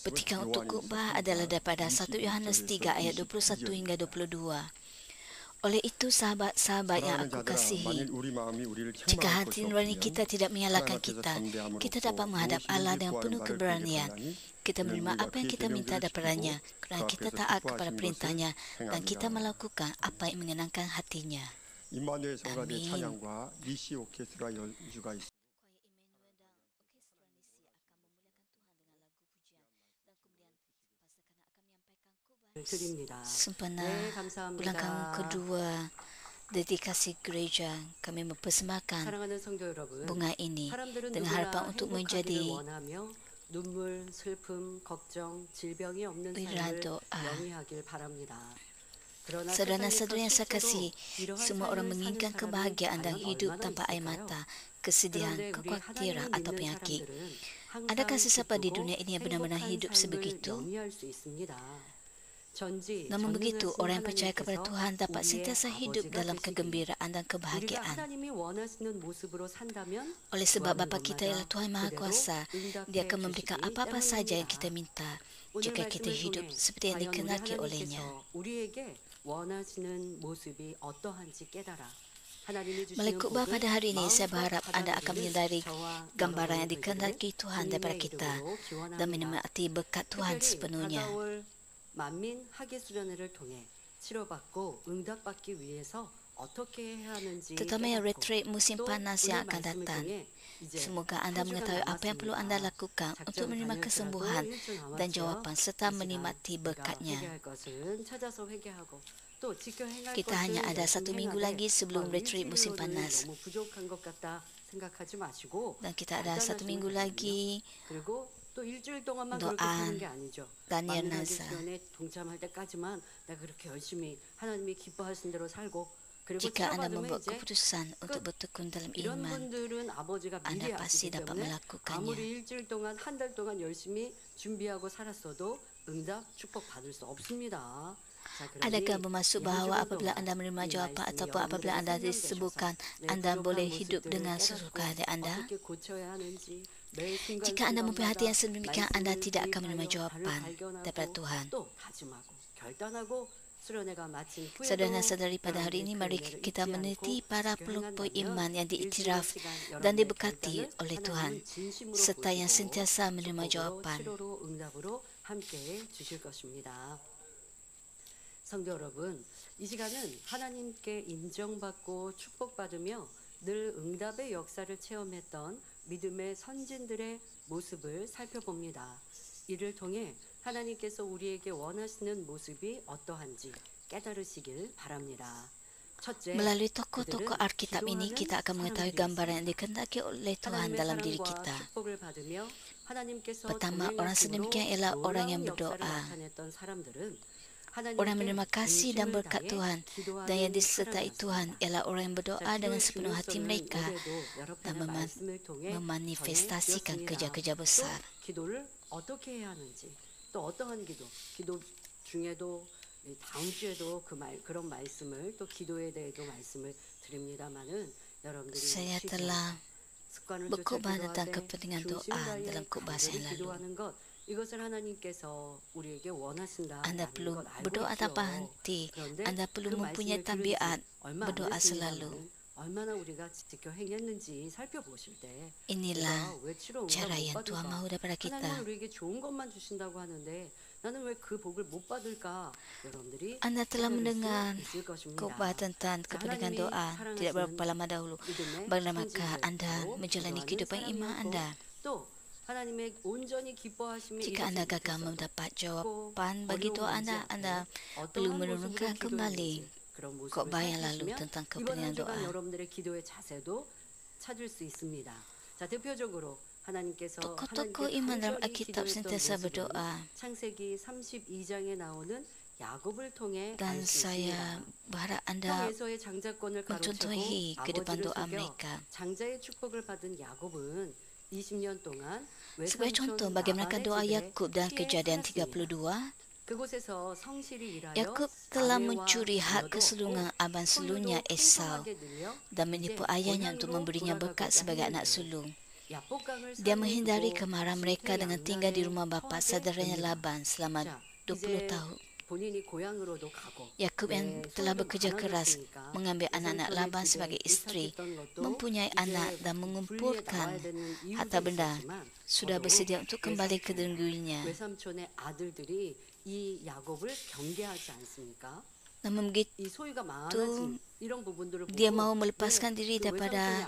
Petikan untuk khotbah adalah daripada 1 Yohanes 3 ayat 21 hingga 22. Oleh itu sahabat-sahabat yang aku kasihi, jika hati nurani kita tidak menyalahkan kita, kita dapat menghadap Allah dengan penuh keberanian. Kita menerima apa yang kita minta daripadanya, kerana kita taat kepada perintahnya dan kita melakukan apa yang menyenangkan hatinya. Amin. Sempena ulang tahun kedua dedikasi gereja, kami mempersembahkan bunga ini dengan harapan untuk menjadi wira doa. Saudara-saudara yang saya kasih, semua orang menginginkan kebahagiaan dan hidup tanpa air mata, kesedihan, kekhawatiran atau penyakit. Adakah sesiapa di dunia ini yang benar-benar hidup sebegitu? Namun begitu, orang yang percaya kepada Tuhan dapat sentiasa hidup dalam kegembiraan dan kebahagiaan. Oleh sebab Bapa kita ialah Tuhan Maha Kuasa, Dia akan memberikan apa-apa saja yang kita minta, jika kita hidup seperti yang dikehendaki olehnya. Melalui khotbah pada hari ini, saya berharap anda akan menyadari gambaran yang dikehendaki Tuhan daripada kita dan menikmati berkat Tuhan sepenuhnya. 만민 학예수련회를 통해 치료받고 응답받기 위해서 어떻게 해야 하는지 terutama retreat musim panas yang akan datang. Semoga anda mengetahui apa yang perlu anda lakukan untuk menerima kesembuhan dan jawapan serta menikmati berkatnya. Kita hanya ada 1 minggu lagi sebelum retreat musim panas. Dan kita ada 1 minggu lagi doa Daniel Nasa. Jika anda membuat keputusan untuk bertekun dalam iman, anda pasti dapat melakukannya. Adakah bermaksud bahawa apabila anda menerima jawapan ataupun apabila anda disebutkan, anda boleh hidup dengan sesuka hati anda? Jika anda mempunyai hati yang sedemikian, anda tidak akan menerima jawapan daripada Tuhan. Saudara-saudari, pada hari ini mari kita meneliti para pelopor iman yang diiktiraf dan diberkati oleh Tuhan, serta yang sentiasa menerima jawapan. 성도 여러분, 이 시간은 하나님께 인정받고 축복받으며 늘 응답의 역사를 체험했던 믿음의 선진들의 모습을 살펴봅니다. 이를 통해 하나님께서 우리에게 원하시는 모습이 어떠한지 깨달으시길 바랍니다. Melalui tokoh-tokoh Alkitab ini, kita akan mengetahui gambaran yang dikehendaki oleh Tuhan dalam diri kita. Pertama, orang sedemikian ialah orang yang berdoa. Orang menerima kasih dan berkat Tuhan, dan yang disertai Tuhan ialah orang yang berdoa dengan sepenuh hati mereka dan memanifestasikan kerja-kerja besar. Saya telah berkhotbah tentang kepentingan doa dalam khotbah saya lalu. Anda perlu berdoa tanpa henti. Anda perlu mempunyai tabiat berdoa selalu. Inilah cara yang Tuhan mahu daripada kita. Anda telah mendengar khotbah tentang kepentingan doa tidak berapa lama dahulu. Bagaimanakah Anda menjalani kehidupan iman Anda? Jika anda gagal mendapat jawapan bagi doa anda, anda perlu menurunkan kembali khotbah yang lalu tentang kepentingan doa. Tokoh-tokoh iman dalam Alkitab sentiasa berdoa. Dan saya berharap anda mencontohi kehidupan doa mereka. Sebagai contoh, bagaimana doa Yakub dalam Kejadian 32? Yakub telah mencuri hak kesulungan abang sulungnya Esau dan menipu ayahnya untuk memberinya berkat sebagai anak sulung. Dia menghindari kemarahan mereka dengan tinggal di rumah bapa saudaranya Laban selama 20 tahun. Yakub yang telah bekerja keras mengambil anak-anak Laban sebagai isteri, mempunyai anak dan mengumpulkan harta benda, sudah bersedia untuk kembali ke negerinya. Namun begitu, dia mahu melepaskan diri daripada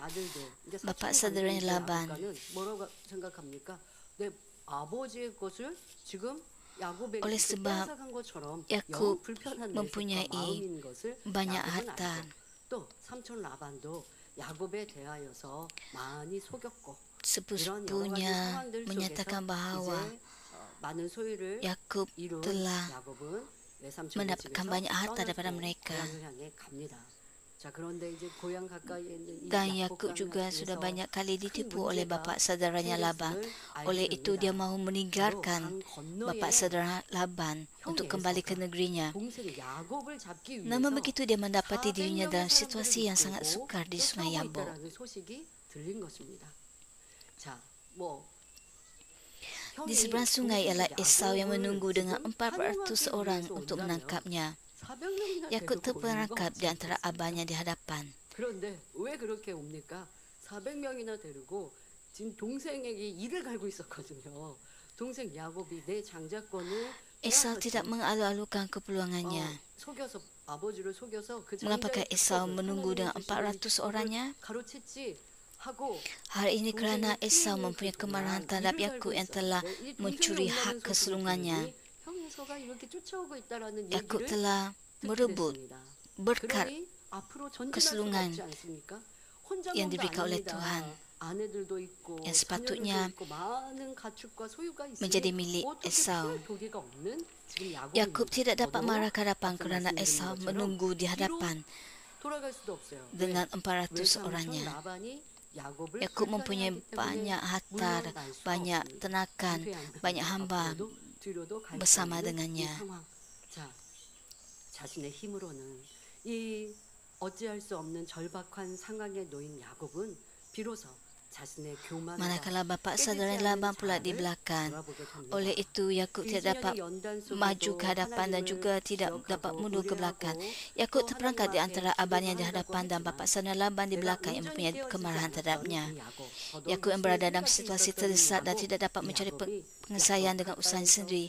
bapa saudaranya Laban. Oleh sebab Yakub mempunyai banyak harta. Sepupunya menyatakan bahawa Yakub telah mendapatkan banyak harta daripada mereka. Dan Yakub juga sudah banyak kali ditipu oleh bapa saudaranya Laban. Oleh itu dia mahu meninggalkan bapa saudara Laban untuk kembali ke negerinya. Namun begitu dia mendapati dirinya dalam situasi yang sangat sukar di Sungai Yabok. Di seberang sungai ialah Esau yang menunggu dengan 400 orang untuk menangkapnya. Yakub terperangkap di antara abahnya di hadapan. 그런데 왜 그렇게 옵니까? 400명이나 데리고 지금 동생에게 일을 갈고 있었거든요. 동생 야곱이 내 장자권을 Esau tidak mengalu-alukan keperluangannya. 속여서 아버지를 속여서 그 Mengapakah Esau menunggu dengan 400 orangnya? Hal ini kerana Esau mempunyai kemarahan terhadap Yakub yang telah mencuri hak kesulungannya. Yakub telah merebut berkat kesulungan yang diberikan oleh Tuhan yang sepatutnya menjadi milik Esau. Yakub tidak dapat marah ke hadapan kerana Esau menunggu di hadapan dengan 400 orangnya. Yakub mempunyai banyak harta, banyak ternakan, banyak hamba bersama dengannya. 자신의 힘으로는 이 어찌할 수 없는 절박한 상황에 놓인 야곱은 비로소 자신의 교만과 Manakala bapa saudara Laban pula di belakang. Oleh itu Yakub tidak dapat maju ke hadapan dan juga tidak dapat mundur ke belakang. Yakub terperangkap di antara abahnya di hadapan dan bapa saudara Laban di belakang yang mempunyai kemarahan terhadapnya. Yakub yang berada dalam situasi terdesak dan tidak dapat mencari penyelesaian dengan usahanya sendiri,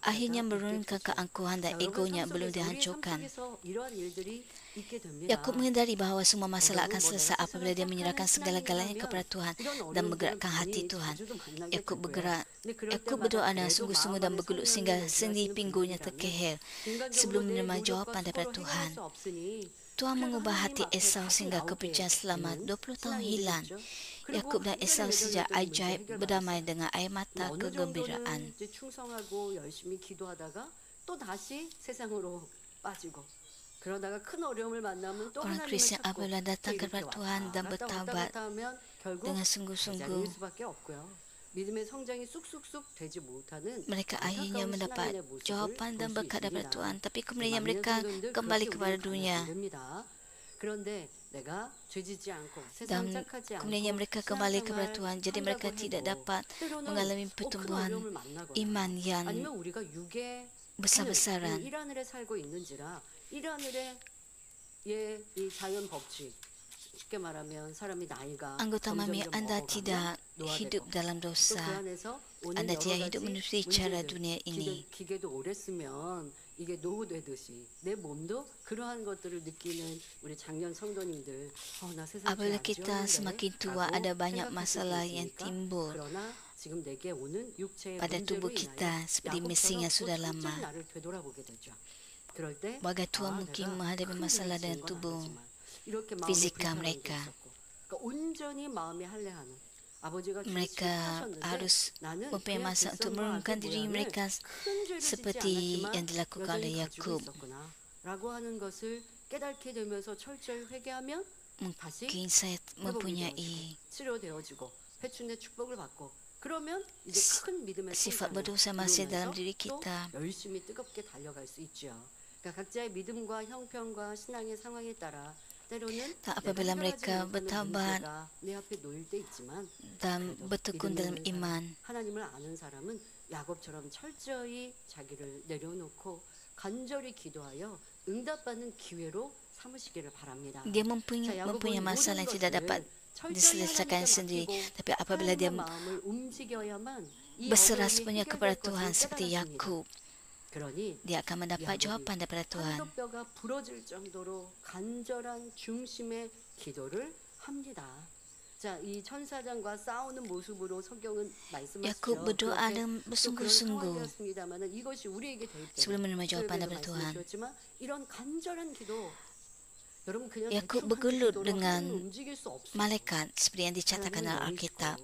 akhirnya menurunkan keangkuhan dan egonya belum dihancurkan. Yakub mengendari bahawa semua masalah akan selesai apabila dia menyerahkan segala-galanya kepada Tuhan dan menggerakkan hati Tuhan. Yakub berdoa dengan sungguh-sungguh dan bergelut sehingga sendi pinggulnya terkehel sebelum menerima jawapan daripada Tuhan. Tuhan mengubah hati Esau sehingga kepercayaan selama 20 tahun hilang. Yakub dan Esau sejak ajaib berdamai dengan air mata kegembiraan. Orang Kristian apabila datang kepada Tuhan dan bertaubat dengan sungguh-sungguh, mereka akhirnya mendapat jawapan dan berkat daripada Tuhan. Tapi kemudian mereka kembali kepada dunia. Dan kemudian mereka kembali kepada Tuhan. Jadi mereka tidak dapat mengalami pertumbuhan iman yang besar-besaran. 일 하늘의 이 자연 법칙, 쉽게 말하면 사람이 나이가 Anggota mami, anda tidak hidup dalam dosa. Anda tidak hidup menurut cara dunia ini. 기계도 오래 쓰면 이게 노후되듯이 내 몸도 그러한 것들을 느끼는 우리 작년 성도님들, 나 세상에 apabila kita semakin tua ada banyak masalah yang timbul pada tubuh kita seperti mesin yang sudah lama. Bagai tua mungkin menghadapi masalah dengan tubuh fizika mereka. Mereka harus mempunyai masa untuk merenungkan diri mereka seperti yang dilakukan oleh Yakub. Mungkin saya mempunyai sifat berdosa masih dalam diri kita. 때로는 Dan 내가 apabila 해결하지 mereka 못하는 bertaubat 문제가 내 앞에 놓일 때 있지만 dan 그래도 bertekun 믿음이 dalam 있는 사람, iman, 하나님을 아는 사람은 야곱처럼 철저히 자기를 내려놓고 간절히 기도하여 응답받는 기회로 삼으시기를 바랍니다. dia 자, mempunyai 야곱은 masalah 모든 yang tidak dapat 것을 철저히 diselesaikan 하나님께 sendiri. 맡기고 Tapi apabila dia 하나님의 마음을 움직여야만 이 berserah 어려움이 sepenuhnya 해결될 kepada 것을 Tuhan seperti 깨달았습니다. Yakub, 그러니 dia akan mendapat 야곱이 jawapan daripada Tuhan. 한뼘뼈가 부러질 정도로 간절한 중심의 기도를 합니다. 자, 이 천사장과 싸우는 모습으로 성경은 말씀하시죠. Yakub berdoa 그렇게 dengan 또 그런 bersungguh-sungguh 상황이었습니다만은 이것이 우리에게 될 때, sebelum menerima jawapan daripada Tuhan. 말씀하셨지만 이런 간절한 기도, 여러분 그냥 Yakub 대충 하는 bergelut 기도로 dengan 하나님을 움직일 수 없어요. malaikat seperti yang dicatatkan 하나님을 dalam 영이시고. Alkitab.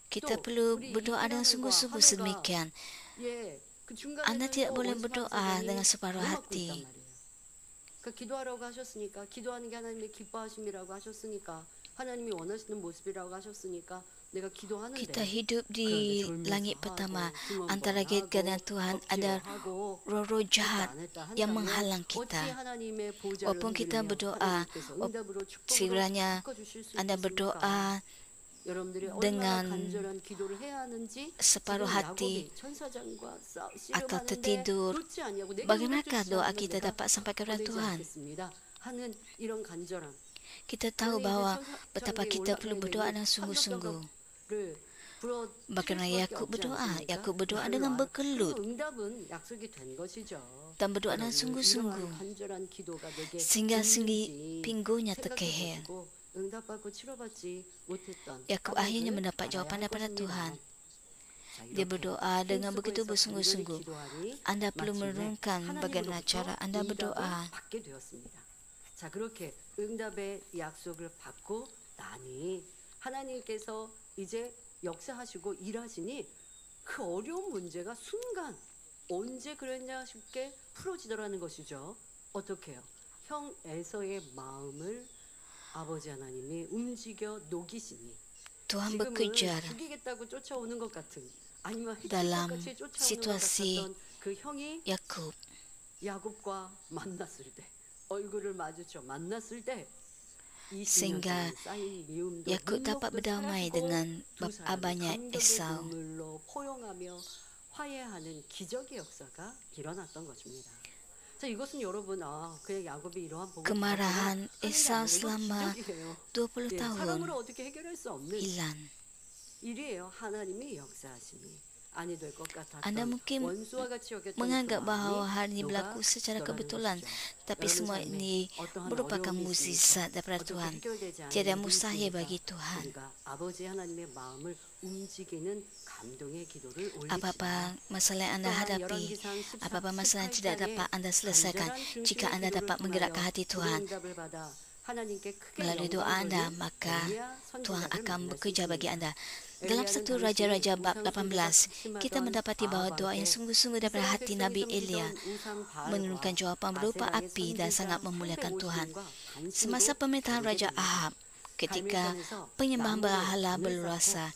Kita 또 perlu 우리 berdoa dengan 이스라엘과 sungguh-sungguh 하나가 sedemikian. 예, 그 중간에는 Anda tidak 또 boleh 원수만 berdoa 사단이 dengan separuh 못 막고 hati. 있단 말이에요. 그러니까 기도하라고 하셨으니까, 기도하는 게 하나님의 기뻐하심이라고 하셨으니까, 하나님이 원하시는 모습이라고 하셨으니까 내가 기도하는데 Kita hidup 그런데 di 졸면서 langit 하고, pertama 두려워하고, antara kita dan Tuhan ada 엎드려하고 roh-roh jahat 안 했다 yang 한다면 menghalang 어찌 kita. 하나님의 보좌를 Walaupun kita 흔들며 berdoa, 하나님께서 응답으로 축복으로 sekiranya 바꿔주실 수 Anda 있겠습니까? berdoa 여러분들이 얼마나 dengan 간절한 기도를 해야 하는지 separuh 지금 hati 야곱이 천사장과 atau 씨름하는데 tertidur, 놓지 않냐고 내가 bagaimanakah 응답주시지 doa 않으면 kita 내가 dapat sampai kepada 보내지 Tuhan? 않겠습니다 하는 이런 간절함. Kita tahu bahwa betapa kita perlu berdoa dengan sungguh-sungguh. Bagaimana Yakub berdoa? Yakub berdoa dengan bergelut 응답은 약속이 된 것이죠. dan berdoa dengan sungguh-sungguh 간절한 기도가 내게 sehingga sendi 들리는지 pinggulnya terkeher. 생각해가지고 응답받고 치료받지 못했던 Yakub akhirnya mendapat jawapan daripada Tuhan. Dia berdoa dengan begitu bersungguh-sungguh. Anda perlu menurunkan bagaimana cara Anda berdoa. 받게 되었습니다. 자, 그렇게 응답의 약속을 받고 나니 하나님께서 이제 역사하시고 일하시니 그 어려운 문제가 순간 언제 그랬냐 쉽게 풀어지더라는 것이죠. 어떻게 해요? 형 에서의 마음을 아버지 하나님이 움직여 녹이시니 Tuhan 지금은 bekerja 죽이겠다고 쫓아오는 것 같은 아니면 dalam 해치기같이 쫓아오는 것 situasi 같았던 그 형이 Yakub. 야곱과 만났을 때 얼굴을 마주쳐 만났을 때 Sehingga Yakub dapat berdamai dengan abahnya Esau. 눈물로 포용하며 화해하는 기적의 역사가 일어났던 것입니다. 자, 이것은 여러분 그냥 야곱이 이러한 복을 Kemarahan Esau selama 20 tahun 사람으로 어떻게 해결할 수 없는 hilang. 일이에요. 하나님이 역사하시니 아니 될 것 같았던 Anda mungkin 원수와 같이 여겼던 menganggap 그 bahawa 마음이 hal ini 녹아 berlaku secara 들어가는 kebetulan, 것이죠. tapi 여러분 semua 삶에 ini 어떠한 merupakan 어려움이 mukjizat 있습니까? daripada 어떻게 Tuhan. 해결되지 않는 Tiada 일이 mustahil 있습니까? bagi Tuhan. 우리가 아버지 하나님의 마음을 움직이는 감동의 기도를 Apa-apa 올립시다. masalah yang anda hadapi, apa-apa masalah yang tidak dapat anda selesaikan, jika anda dapat menggerakkan hati Tuhan melalui doa anda, maka Tuhan akan bekerja bagi anda. Dalam 1 Raja-Raja bab 18, kita mendapati bahawa doa yang sungguh-sungguh daripada hati Nabi Elia menurunkan jawapan berupa api dan sangat memuliakan Tuhan. Semasa pemerintahan Raja Ahab, ketika penyembahan berhala berluasa,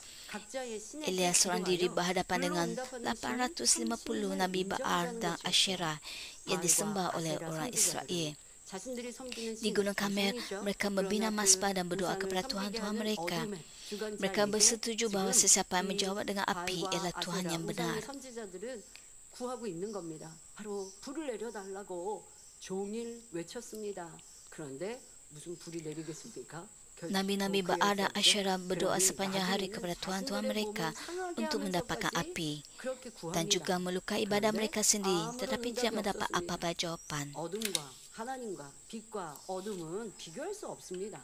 Elia seorang diri berhadapan dengan 850 Nabi Baal dan Asyerah yang disembah oleh orang Israel. Di Gunung Karmel, mereka membina mazbah dan berdoa kepada Tuhan-Tuhan mereka. Mereka bersetuju bahawa sesiapa yang menjawab dengan api ialah Tuhan yang benar. 구하고 있는 겁니다. 바로 불을 내려달라고 종일 외쳤습니다. 그런데 무슨 불이 내리겠습니까? Nabi-Nabi Baal dan Asyerah berdoa sepanjang hari kepada Tuhan-Tuhan mereka untuk mendapatkan api dan juga melukai ibadah mereka sendiri, tetapi tidak mendapat apa-apa jawapan. 어둠과 하나님과 빛과 어둠은 비교할 수 없습니다.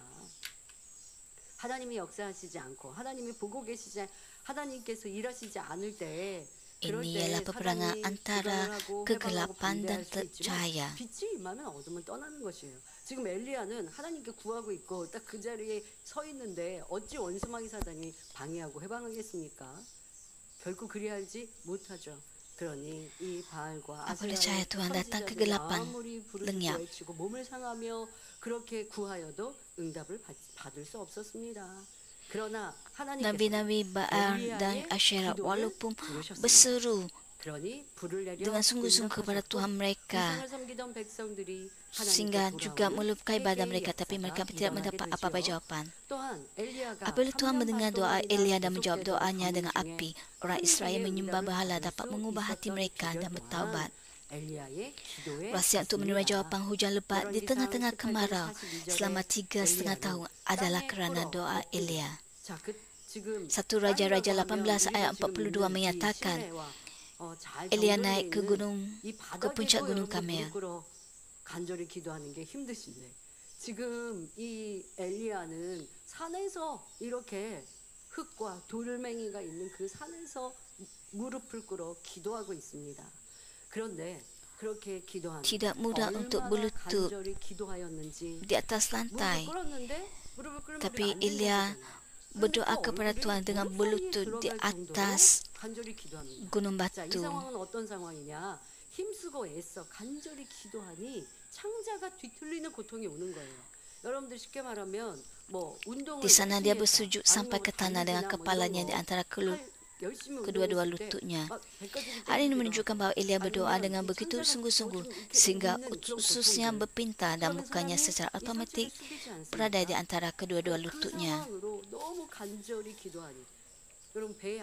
하나님이 역사하시지 않고 하나님이 보고 계시지 하나님께서 일하시지 않을 때 Ini ialah peperangan antara kegelapan dan cahaya. 빛이 임하면 어둠은 떠나는 것이에요. 지금 엘리야는 하나님께 구하고 있고 딱 그 자리에 서 있는데 어찌 원수마귀 사단이 방해하고 해방하겠습니까? 결코 그리하지 못하죠. 그러니 이 바알과 Apabila Tuhan datang kegelapan, lenyap. 외치고 몸을 상하며 그렇게 구하여도 응답을 받을 수 없었습니다. 그러나 하나님께서 Nabi-Nabi Baal dan Asyerah walaupun berseru 그러니 불을 내려 dengan sungguh-sungguh kepada 응답하셨고 Tuhan mereka, 이상을 섬기던 백성들이 sehingga 하나님께 juga 돌아오는 melupakan ibadah 회개의 mereka, tapi mereka 역사가 tidak 일어나게 mendapat apa-apa 되지요. jawapan. 또한 엘리야가 Apabila Tuhan 3년 mendengar 반 doa 동안이나 Elia dan menjawab 계속되던 doanya 경륜 dengan 중에 api, orang 큰 Israel 비의 menyembah 응답을 berhala 받을 dapat 수 mengubah hati 있었던 mereka 기간 dan 동안 bertaubat. 엘리야의 기도에 Rahsia untuk menerima 있습니다. jawapan hujan lebat di 열왕기상 tengah-tengah 18장 kemarau 42절에 selama 3,5 tahun adalah kerana doa Elia. 자, 지금 1 Raja-Raja 땅이라고 하면 18 ayat 우리가 지금 42 있는 이 menyatakan 시내와 잘 Elia 정돈되어 naik ke 있는 gunung 이 ke puncak 바닥에도 gunung 여러분 Karmel. 무릎 꿇어 간절히 기도하는 게 힘드신데 지금 이 엘리야는 산에서 이렇게 흙과 돌멩이가 있는 그 산에서 무릎을 꿇어 기도하고 있습니다. 그런데 그렇게 기도하는 Tidak mudah untuk 얼마나 berlutut 간절히 기도하였는지 di atas 무릎을 lantai, 꿇었는데 무릎을 꿇으면 tapi 우리가 안 Elia 된다고 berdoa kepada Tuhan dengan berlutut di atas 간절히 기도합니다. gunung 자, 이 batu. 상황은 어떤 상황이냐? 힘쓰고 애써 간절히 기도하니 창자가 뒤틀리는 고통이 오는 거예요. 여러분들 쉽게 말하면 뭐 운동을 Di sana dia 열심히 bersujud 했다. sampai ke tanah dengan 달리기나 뭐 kepalanya 이런 di 거 antara 할 열심히 kedua-dua 운동했을 때 lututnya. 막 배까지 Hal ini 땡기기도 menunjukkan 하고 bahawa Elia berdoa 아니면 dengan 이 begitu 창자가 sungguh-sungguh 좀 이렇게 sehingga 있는 그런 ususnya 고통들. berpinta dan 그러면 mukanya 사람이 secara 이 otomatik 상체를 숙이지 berada di 않습니까? antara kedua-dua 그 lututnya. 상황으로 너무 간절히 기도하니 여러분 배에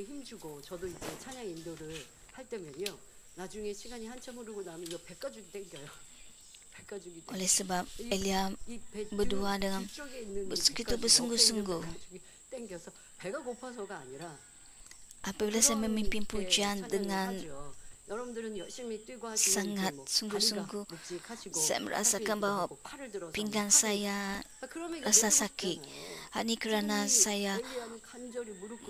힘주고 저도 이제 찬양 인도를 할 때면요 나중에 시간이 한참 흐르고 나면 이거 배가죽이 땡겨요. 배가죽이 Oleh sebab Elia berdoa dengan begitu bersungguh-sungguh. 땡겨서 배가 고파서가 아니라 Apabila saya memimpin pujian dengan 여러분들은 열심히 뛰고 sangat sungguh-sungguh, saya merasakan bahawa pinggang saya rasa sakit. Hal ini kerana saya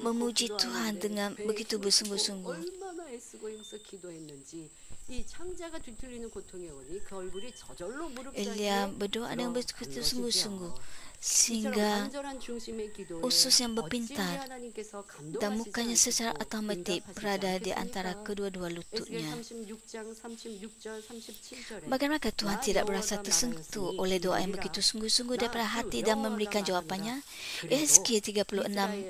memuji Tuhan dengan begitu bersungguh-sungguh. 얼마나 애쓰고 힘써 기도했는지 이 창자가 뒤틀리는 고통에 오니 그 얼굴이 저절로 무릎 Elia 사이에 berdoa dengan begitu sungguh-sungguh 이처럼 sehingga 간절한 중심의 기도에 usus yang 어찌 berpintar 하나님께서 dan 감동하시지 mukanya secara 않으시고 otomatik 응답하시지 berada di antara 않겠습니까? kedua-dua 에스겔 lututnya. 36장 36절 37절에 Bagaimanakah Tuhan tidak berasa tersentuh oleh doa yang begitu sungguh-sungguh daripada hati dan memberikan jawapannya? Ehezkiel 36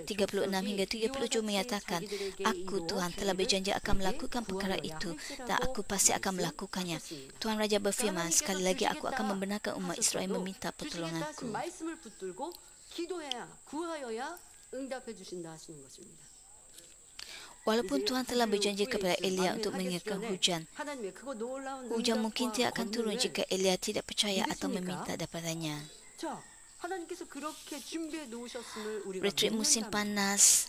hingga 37 menyatakan, Aku Tuhan telah berjanji akan melakukan perkara itu dan aku pasti akan melakukannya. Tuhan Raja berfirman, sekali lagi aku akan membenarkan umat Israel meminta pertolonganku. 말씀을 붙들고 기도해야 구하여야 응답해 주신다 하시는 것입니다. Walaupun Tuhan telah berjanji kepada Elia untuk mengingatkan hujan, hujan mungkin tidak akan turun jika Elia tidak percaya atau meminta daripadanya. Retreat musim panas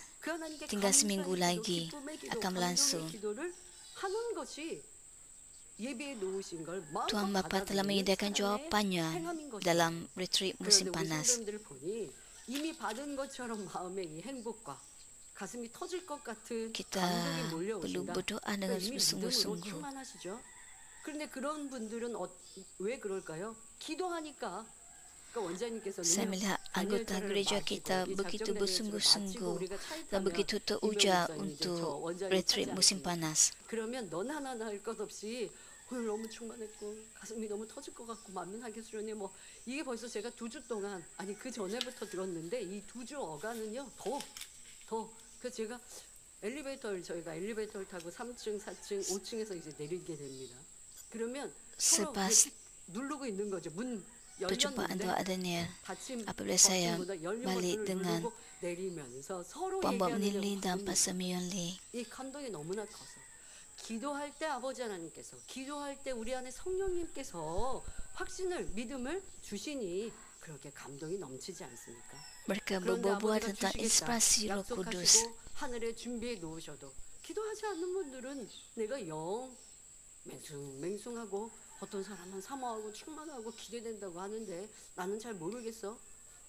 tinggal seminggu lagi akan berlangsung. Tuhan Bapa telah menyediakan jawapannya dalam retreat musim panas. 이미 받은 것처럼 마음의 이 행복과 가슴이 터질 것 같은 Kita 감동이 perlu 몰려오신다. berdoa dengan 이미 믿음으로 bersungguh-sungguh. 충만하시죠. 그런데 그런 분들은 왜 그럴까요? 기도하니까. 그러니까 원장님께서는 Saya melihat anggota gereja kita begitu bersungguh-sungguh dan begitu teruja untuk retreat musim panas. 그러면 넌 하나 할 것 없이 오늘 너무 충만했고 가슴이 너무 터질 것 같고 만면하게 수련해 뭐 이게 벌써 제가 2주 동안 아니 그 전에부터 들었는데 이 2주 어간은요 더 그래서 제가 저희가 엘리베이터를 타고 3층, 4층, 5층에서 이제 내리게 됩니다. 그러면 서로 Selepas 누르고 있는 거죠. 문 perjumpaan doa 열렸는데 Daniel, 닫힌 apabila saya 버튼보다 열린 balik 버튼을 dengan 누르고 내리면서 서로 Puan 얘기하는 Lee dan 게 Pastor Mion Lee, 이 감동이 너무나 커서 기도할 때 아버지 하나님께서 기도할 때 우리 안에 성령님께서 확신을 믿음을 주시니 그렇게 감동이 넘치지 않습니까? mereka 그런데 berbual 아버지가 tentang 주시겠다 inspirasi Roh Kudus. 약속하시고 하늘에 준비해 놓으셔도 기도하지 않는 분들은 내가 영 맹숭맹숭하고 어떤 사람은 사모하고 충만하고 기대된다고 하는데 나는 잘 모르겠어.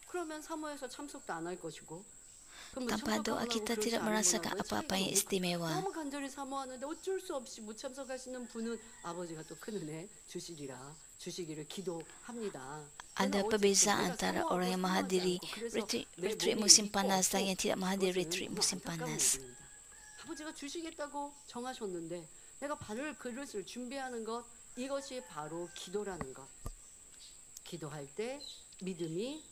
그러면 사모해서 참석도 안 할 것이고 Tanpa doa kita tidak merasakan apa-apa yang istimewa. 너무 간절히 사모하는데 어쩔 수 없이 못 참석하시는 분은 아버지가 또 큰 은혜 주시기를 기도합니다. Ada perbezaan antara orang yang menghadiri retreat musim panas dan yang tidak menghadiri retreat musim panas. 아버지가 주시겠다고 정하셨는데 내가 받을 그릇을 준비하는 것 이것이 바로 기도라는 것. 기도할 때 믿음이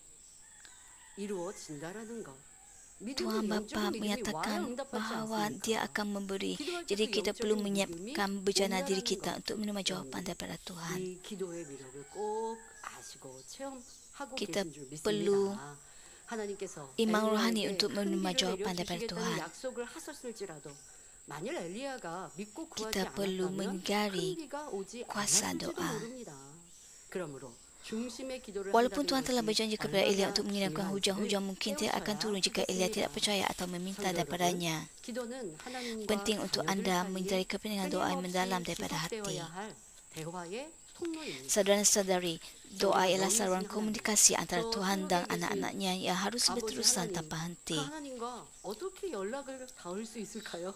이루어진다라는 것. Tuhan Bapa menyatakan bahawa Dia akan memberi. Jadi kita perlu menyiapkan berjana diri kita untuk menerima jawapan daripada Tuhan. 이 기도의 위력을 꼭 아시고 체험하고 Kita 계신 줄 perlu 믿습니다. 하나님께서 iman rohani 엘리야에게 untuk 큰 menerima 길을 jawapan daripada 내려주시겠다는 Tuhan. 약속을 하셨을지라도 만일 엘리야가 믿고 구하지 Kita perlu 않았다면 menggali 큰 비가 오지 kuasa 않았을지도 doa. 모릅니다. 그러므로 중심의 기도를 Walaupun 한다는 Tuhan telah 것이 berjanji kepada 얼마나 Elia untuk mengirimkan 중요한지를 hujan-hujan mungkin tidak akan turun jika Elia tidak percaya atau meminta daripadanya. 기도는 하나님과 Penting untuk 자녀들 anda 사이에 mencari kepentingan doa yang mendalam 끊임없이 daripada hati. 지속되어야 할 대화의 통로입니다. Saudara-saudari, doa ialah saluran komunikasi antara Tuhan dan anak-anaknya yang harus 아버지 berterusan 하나님, tanpa 그 henti. 하나님과 어떻게 연락을 닿을 수 있을까요?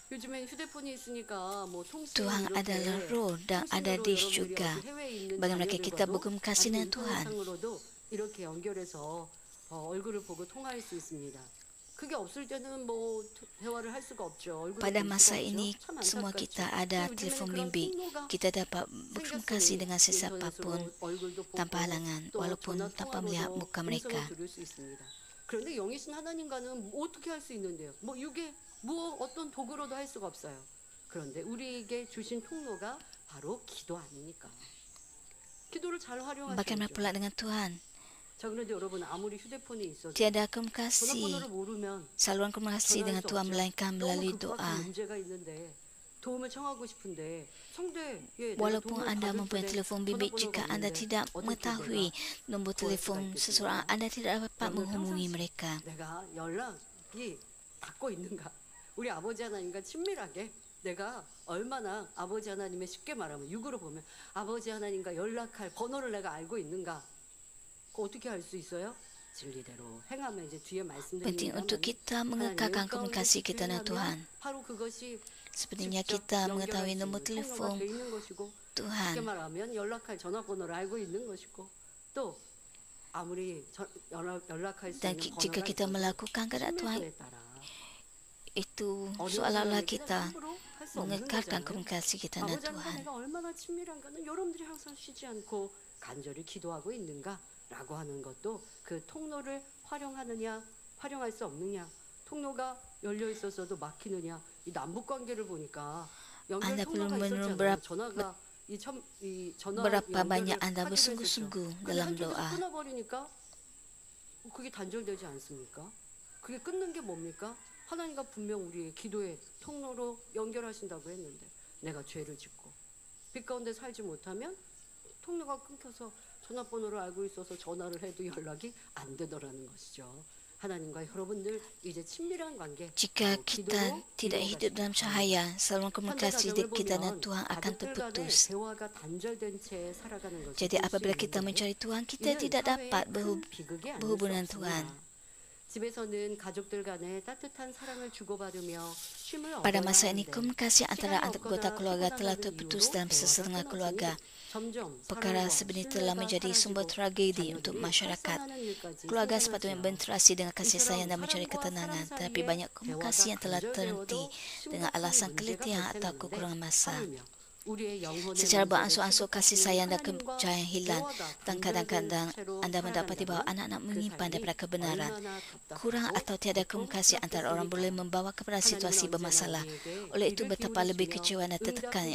요즘엔 휴대폰이 있으니까 뭐 통신 Tuhan 이렇게 adalah roh dan ada 통신으로 disk 여러분들이 juga. 아주 해외에 있는 Bagaimana kita 자녀들과도 berkomunikasi dengan 아니면 Tuhan? 인터넷상으로도 이렇게 연결해서 얼굴을 보고 통화할 수 있습니다. 그게 없을 때는 뭐 대화를 할 수가 없죠. 얼굴을 Pada 볼 masa 수가 없죠. ini, 참 semua 안타깝죠. kita ada 근데 요즘에는 telefon 그런 bimbit. 통로가 Kita dapat berkomunikasi 생겼으니 dengan sesiapapun 인터넷으로 얼굴도 보고 tanpa halangan, 또 walaupun 전화 tanpa melihat 통화로도 muka 음성을 mereka. 들을 수 있습니다. 그런데 영이신 하나님과는 어떻게 할 수 있는데요? 뭐 이게 뭐 어떤 도구로도 할 수가 없어요. 그런데 우리에게 주신 통로가 바로 기도 아닙니까? 기도를 잘 Bagaimana 활용하셔야죠. pula dengan Tuhan? 자, 그런데 여러분 아무리 휴대폰이 있어도 Tiada komunikasi, 전화번호를 모르면 saluran komunikasi dengan Tuhan melainkan melalui 너무 급박한 doa. 문제가 있는데 도움을 청하고 싶은데 성대에 Walaupun anda mempunyai telefon bimbit, jika anda tidak mengetahui nombor telefon seseorang, anda tidak dapat menghubungi mereka. 내가 연락이 닿고 있는가? 우리 아버지 하나님과 친밀하게 내가 얼마나 아버지 하나님의 쉽게 말하면 육으로 보면 아버지 하나님과 연락할 번호를 내가 알고 있는가? 그거 어떻게 알 수 있어요? 진리대로 행하면 이제 뒤에 Penting 말씀드리는 untuk kita mengekalkan komunikasi kita dengan Tuhan. 바로 그것이 Sepertinya kita mengetahui nombor telefon 쉽게 Tuhan. 말하면 연락할 전화번호를 알고 있는 것이고 또 아무리 연락할 수 Dan 있는 jika 번호가 kita 있어도 melakukan kehendak Tuhan, 친밀도에 따라 itu 어느 seolah-olah 사람에게는 kita 함부로 할수 없는 mengekalkan 거잖아요. komunikasi kita dengan 아버지 하나님과 Tuhan. 내가 얼마나 친밀한가는 여러분들이 항상 쉬지 않고 간절히 기도하고 있는가라고 하는 것도 그 통로를 활용할 수 없느냐, 통로가 열려 있었어도 막히느냐, 이 남북 관계를 보니까 연결 Anda perlu 통로가 있었잖아요. menurut 전화가 이 전화 berapa banyak 연결을 anda 하기로 했었죠. bersungguh-sungguh 근데 dalam 한쪽에서 doa. 끊어버리니까 그게 단절되지 않습니까? 그게 끊는 게 뭡니까? 하나님과 분명 우리의 기도의 통로로 연결하신다고 했는데 내가 죄를 짓고 빛 가운데 살지 못하면 통로가 끊겨서 전화번호를 알고 있어서 전화를 해도 연락이 안 되더라는 것이죠. 하나님과 여러분들 이제 친밀한 관계 Jika 바로 kita 기도로 tidak 이루어가시기 hidup dalam 바랍니다. cahaya, saluran komunikasi 현대 가정을 kita dan 보면 Tuhan akan 가족들 간의 terputus. 대화가 단절된 채 살아가는 것을 Jadi 볼 수 apabila kita 있는데 mencari Tuhan, kita 이는 tidak 사회의 dapat 큰 비극이 아닐 수 berhubungan 없습니다. Tuhan. 집에서는 가족들 간에 따뜻한 사랑을 주고받으며 쉼을 Pada 얻어야 masa ini, 하는데 komunikasi antara 시간이 anggota 없거나 keluarga telah 피곤하다는 terputus 이유로 dalam 대화가 setengah keluarga. 끊어지니 점점 Perkara 사랑과 sebenarnya telah 신뢰가 menjadi sumber 사라지고 tragedi untuk 자녀들이 masyarakat. 살상하는 일까지 Keluarga sepatutnya 생겨나지요. berinteraksi dengan kasih sayang dan mencari 이처럼 ketenangan, 사람 tetapi 사이에 banyak komunikasi yang telah 대화가 terhenti 단절되어도 dengan 심각한 alasan 문제가 keletihan atau 발생하는데 kekurangan masa. 하물며 우리의 영혼의 Secara 문제를 beransur-ansur kasih sayang dan 하나님과 kepercayaan hilang, 대화가 dan kadang-kadang 단절된 채로 anda mendapati bahawa 살아간다면 anak-anak 그 menyimpan 삶이 daripada kebenaran. 얼마나 Kurang 답답하고 atau tiada komunikasi antara orang boleh membawa kepada situasi bermasalah. Oleh itu betapa lebih kecewaan dan tertekan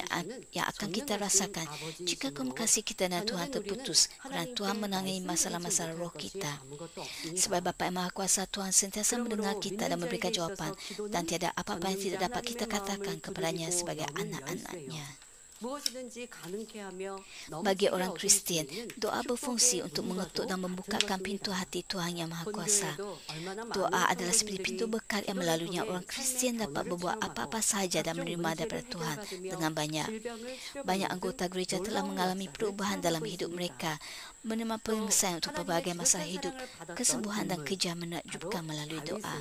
yang akan kita rasakan jika komunikasi kita dengan Tuhan terputus kerana Tuhan menangani masalah-masalah roh kita. Sebab Bapa yang Maha Kuasa, Tuhan sentiasa mendengar kita dan memberikan jawapan, dan tiada apa-apa yang tidak dapat kita katakan kepadanya sebagai anak-anaknya. Bagi orang Kristian, doa berfungsi untuk mengetuk dan membukakan pintu hati Tuhan yang Maha Kuasa. Doa adalah seperti pintu berkat yang melaluinya orang Kristian dapat berbuat apa-apa sahaja dan menerima daripada Tuhan dengan banyak. Banyak anggota gereja telah mengalami perubahan dalam hidup mereka, menerima penyelesaian untuk pelbagai masalah hidup, kesembuhan dan kerja menakjubkan melalui doa.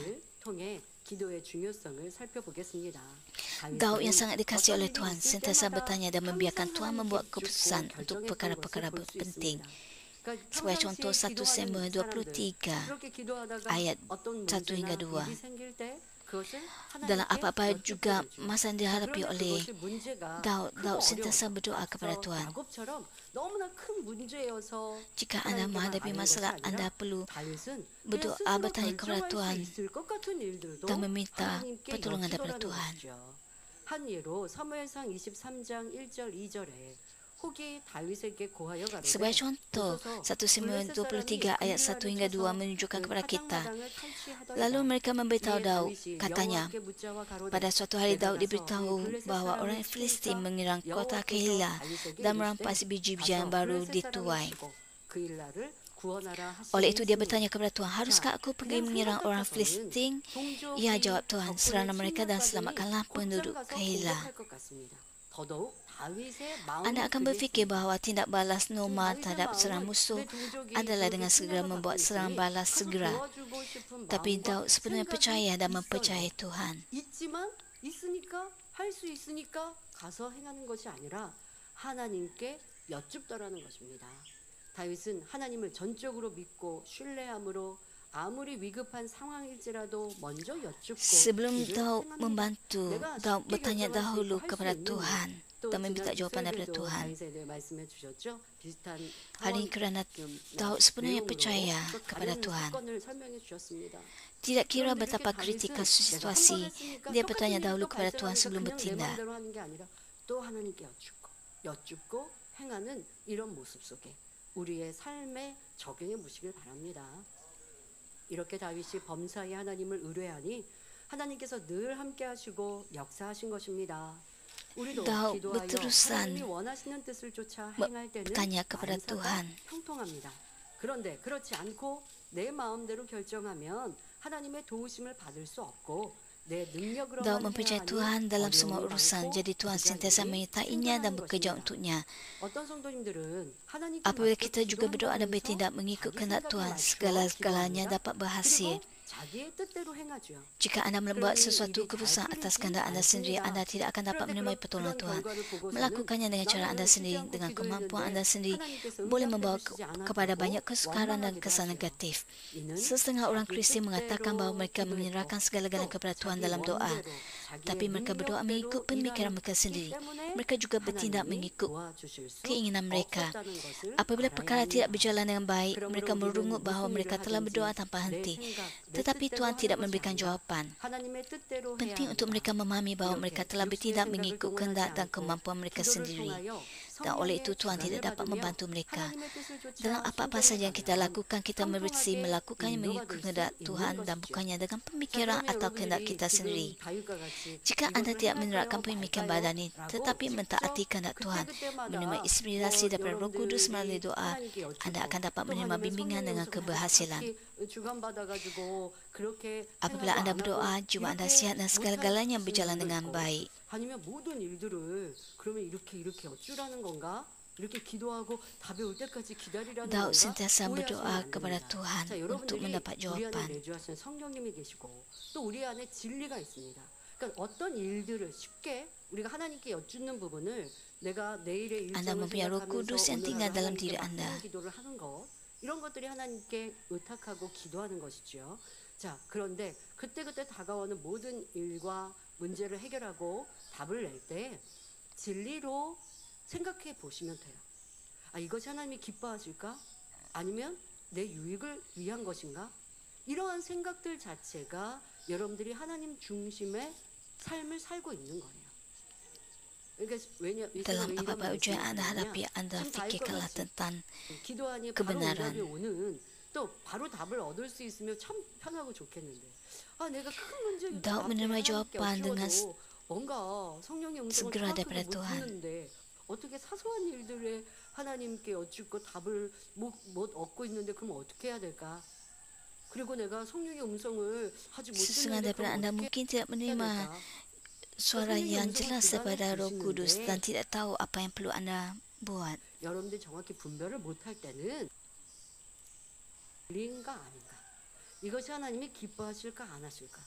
Daud yang sangat dikasihi oleh Tuhan sentiasa bertanya dan membiarkan Tuhan membuat keputusan untuk perkara-perkara penting. Sebagai contoh 1 Samuel 23 ayat 1 hingga 2. 그것을 dalam 하나님께 apa-apa juga 여쭙게 되죠. masa yang 자, dihadapi 그러면 oleh 그것이 문제가 Daud. 크고 Daud 어려워. sentiasa berdoa kepada 앞서 Tuhan. 야곱처럼 너무나 큰 문제여서 Jika anda 하나님께만 menghadapi 아는 것이 masalah, 아니라 anda perlu 다윗은 그냥 berdoa 스스로 bertanya kepada 결정할 수 Tuhan 있을 것 같은 일들도 dan meminta 하나님께 pertolongan daripada 여쭈더라는 Tuhan. 것이죠. 한 예로 사무엘상 23장 1절 2절에 혹이 다윗에게 고하여 가로되 Sebagai contoh, 보소서 1 Samuel 블레셋 사람이 23 ayat 1 그일라를 hingga 2 쳐서 menunjukkan 그 kepada kita. 타작마당을 탈취하더이다. Lalu mereka memberitahu 이에 Daud, 다윗이 katanya, 여호와께 묻자와 가로되 pada suatu hari 내가 Daud 가서 이 diberitahu 블레셋 bahawa 사람을 orang Filistin 치니까 menyerang kota 여호와께서 Keilah 다윗에게 dan 이르시되 merampas biji-bijian 가서 baru 블레셋 di 사람을 tuai. 치고 그일라를 구원하라 Oleh 하시니 itu dia bertanya kepada Tuhan, haruskah aku pergi 그냥 menyerang 생각 orang 같아서는 Filistin? 동족이 Ia jawab Tuhan, 적군을 seranglah mereka dan 침략받으니 selamatkanlah 곧장 penduduk 가서 Keilah. 공격할 것 같습니다. 더더욱 다윗의 Anda 마음이 akan berfikir 그랬습니다. bahawa tindak balas 지금 normal 다윗의 terhadap serang 마음은 musuh 내 동족이 adalah dengan 그렇게 segera 침략을 membuat 받고 serang 있으니 balas 가서 segera. 도와주고 싶은 Tapi 마음과 Daud sepenuhnya percaya dan 생각이 mempercayai 있어요. Tuhan. 있지만 있으니까 할 수 있으니까 가서 행하는 것이 아니라 하나님께 여쭙더라는 것입니다. 다윗은 하나님을 전적으로 믿고 신뢰함으로 아무리 위급한 상황일지라도 먼저 여쭙고 Sebelum 일을 Daud 행합니다. membantu, 내가 Daud 쉽게 bertanya 결정할 수 dahulu 있고 할 수 kepada 있는 일. Tuhan 또 dan meminta 지난 jawapan daripada 수요일에도 Tuhan. 다윗에 대해 말씀해 주셨죠. 비슷한 Hari ini kerana Daud sepenuhnya percaya 또 kepada 다른 Tuhan. 사건을 설명해 주셨습니다. Tidak kira 그런데 betapa 이렇게 kritikal 다윗은 내가 situasi, 한번 했으니까 dia 똑같은 bertanya 일이 dahulu 또 kepada Tuhan 발생하니까 sebelum 그냥 내 bertindak. 마음대로 하는 게 아니라 또 하나님께 여쭙고 행하는 이런 모습 속에 우리의 삶에 적용해 보시길 바랍니다. 이렇게 다윗이 범사에 하나님을 의뢰하니 하나님께서 늘 함께 하시고 역사하신 것입니다. 우리도 Daud 기도하여 berterusan 하나님이 원하시는 뜻을 쫓아 행할 때는 bertanya kepada 만사가 Tuhan. 형통합니다. 그런데 그렇지 않고 내 마음대로 결정하면 하나님의 도우심을 받을 수 없고 내 능력으로만 Daud 해야 mempercayai 하니 Tuhan dalam semua 어려움이 urusan, 많고 jadi Tuhan sentiasa 부자들이 menyertainya dan 생겨나는 bekerja 것입니다. untuknya. 어떤 성도님들은 하나님께 Apabila 맡겨 kita juga berdoa dan 기도한다면서 bertindak mengikut 자기 kehendak 생각에 Tuhan, 맞춰 segala-galanya 기도합니다. dapat berhasil. 그리고 자기의 뜻대로 행하죠. Jika anda membuat 그러니 sesuatu 일이 잘 keputusan atas 풀리지 kehendak anda sendiri, 않습니다. anda tidak akan dapat 그런데 menemui 그런 pertolongan Tuhan. 결과를 보고서는 Melakukannya dengan cara anda 나는 sendiri, 쉬지 않고 dengan kemampuan 기도했는데 anda sendiri, 하나님께서 boleh membawa 응답해 주시지 kepada 않았다고 banyak kesukaran dan 원망하기도 kesan 하죠. negatif. 이는 Setengah orang 자기 Kristian mengatakan bahawa 뜻대로 mereka 기도했고 menyerahkan segala-galanya 또 kepada Tuhan 자기 dalam doa. 원대로 Tapi 자기의 mereka berdoa mengikut 능력대로 pemikiran 일하기 mereka sendiri. 때문에 Mereka juga bertindak 하나님이 mengikut 도와주실 수 keinginan mereka. 없었다는 것을 Apabila 알아야 perkara tidak 합니다. berjalan dengan baik, 그러므로 mereka 우리는 merungut bahawa 무슨 mereka 일을 telah berdoa 하든지 tanpa 내 henti. 생각, 내 Tetapi 뜻대로 Tuhan 하는 tidak 것이 memberikan 아니라 jawapan. 하나님의 뜻대로 해야 Penting untuk 합니다. mereka memahami bahawa 이렇게 mereka telah 육체의 bertindak 생각을 mengikut 동원하지 kehendak dan 않고 kemampuan mereka 기도를 sendiri. 통하여 Dan oleh itu 성령의 Tuhan tidak 주관을 dapat 받으며 membantu mereka. 하나님의 뜻을 쫓아 Dalam apa-apa saja yang kita 순종해 lakukan, kita 가면 bersih 형통하게 melakukannya 인도가 mengikut 될 수 kehendak 있는 Tuhan dan 것이죠. bukannya dengan 자, pemikiran 그러면 atau kehendak 여러분들이 kita sendiri. 지금 다윗과 같이 Jika anda 이것을 tidak 행할까요? menerapkan pemikiran 말까요? badan ini, 라고 tetapi mentaati 직접 kehendak Tuhan, 그때그때마다 menerima 뭐 inspirasi daripada Roh Kudus melalui 여러분들이 doa, 하나님께 여쭈고 anda akan dapat 또 menerima 아니면 bimbingan 성령의 dengan 음성을 keberhasilan. 정확히 주관받아가지고 그렇게 Apabila 행하고 anda 안 하고 berdoa, jiwa anda 이렇게 sihat dan 못할 segala-galanya berjalan 수도 dengan 있고 baik. 아니면 모든 일들을 그러면 이렇게 어쩌라는 건가? 이렇게 기도하고 답이 올 때까지 기다리라는 Daud 건가? sentiasa 오해하시면 berdoa 안 kepada 됩니다. Tuhan 자, untuk 여러분들이 mendapat 우리 안에 jawapan. 내주하시는 성령님이 계시고 또 우리 안에 진리가 있습니다. 그러니까 어떤 일들을 쉽게 우리가 하나님께 여쭙는 부분을 내가 내일의 Anda 일정을 mempunyai Roh 생각하면서 Kudus yang 오늘 tinggal 하루 dalam 하나님께 diri 맡기는 anda. 기도를 하는 것 이런 것들이 하나님께 의탁하고 기도하는 것이죠. 자, 그런데 그때그때 다가오는 모든 일과 문제를 해결하고 답을 낼 때 진리로 생각해 보시면 돼요. 아, 이것이 하나님이 기뻐하실까? 아니면 내 유익을 위한 것인가? 이러한 생각들 자체가 여러분들이 하나님 중심의 삶을 살고 있는 거예요. 그러니까 Dalam apa-apa ujian yang anda hadapi, anda fikirkanlah tentang 기도하니 바로 kebenaran. 응답이 오는 또 바로 답을 얻을 수 있으면 참 편하고 좋겠는데 아 내가 큰 문제를 Daud menerima jawapan dengan 뭔가 성령의 음성을 segera 정확하게 daripada 못 Tuhan. 듣는데 어떻게 사소한 일들에 하나님께 여쭙고 답을 못 얻고 있는데 그럼 어떻게 해야 될까? 그리고 내가 성령의 음성을 하지 Sesungguhnya 못했는데 daripada 그럼 anda 어떻게 mungkin tidak 해야 menerima 될까? suara yang jelas daripada Roh Kudus 주시는데 dan tidak tahu apa yang perlu anda buat. 여러분들이 정확히 분별을 못할 때는 진리인가 아닌가 이것이 하나님이 기뻐하실까 안 하실까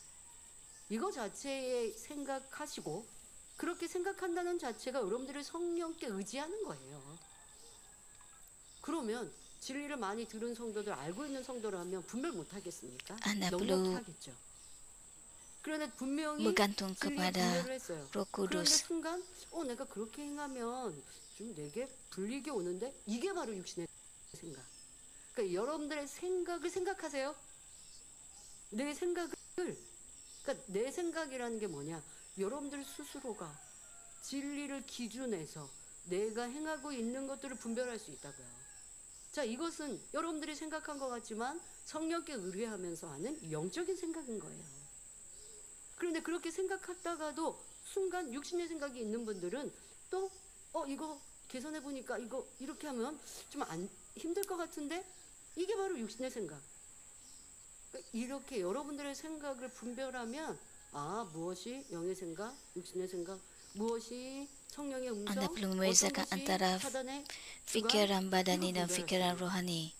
이거 자체에 생각하시고 그렇게 생각한다는 자체가 여러분들이 성령께 의지하는 거예요. 그러면 진리를 많이 들은 성도들 알고 있는 성도라면 분별 못하겠습니까? Anda perlu 넉넉하겠죠. 그런데 분명히 bergantung 진리에 kepada 분별을 했어요. Roh 그런데 Kudus. 순간 내가 그렇게 행하면 좀 내게 불리게 오는데 이게 바로 육신의 생각. 그러니까 여러분들의 생각을 생각하세요. 내 생각을 그러니까 내 생각이라는 게 뭐냐? 여러분들 스스로가 진리를 기준해서 내가 행하고 있는 것들을 분별할 수 있다고요. 자, 이것은 여러분들이 생각한 것 같지만 성령께 의뢰하면서 하는 영적인 생각인 거예요. 그런데 그렇게 생각하다가도 순간 육신의 생각이 있는 분들은 또 이거 계산해 보니까 이거 이렇게 하면 좀 힘들 것 같은데 이게 바로 육신의 생각. 그러니까 이렇게 여러분들의 생각을 분별하면 무엇이 영의 생각, 육신의 생각, 무엇이 성령의 음성, Anda perlu 어떤 membezakan 것이 antara 사단의 주관, fikiran badani 이걸 dan 분별할 수 fikiran 있는. rohani.